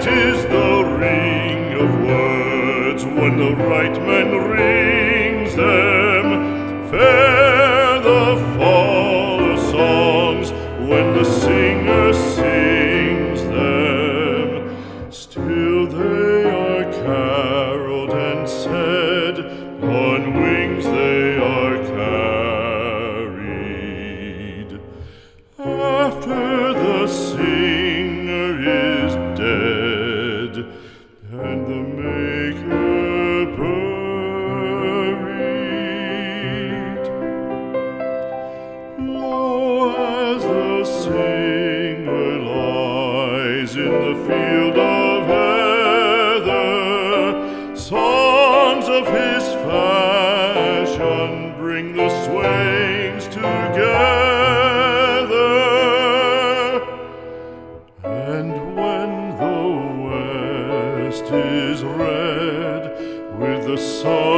Sweet is the ring of words when the right man rings them. Fair the fall of songs when the singer sings them. Still they are caroled and said, on wings they are carried. After the singer is dead and the maker buried, lo, as the singer lies in the field of heather, songs of his fashion bring the swains together. And when the west is red with the sun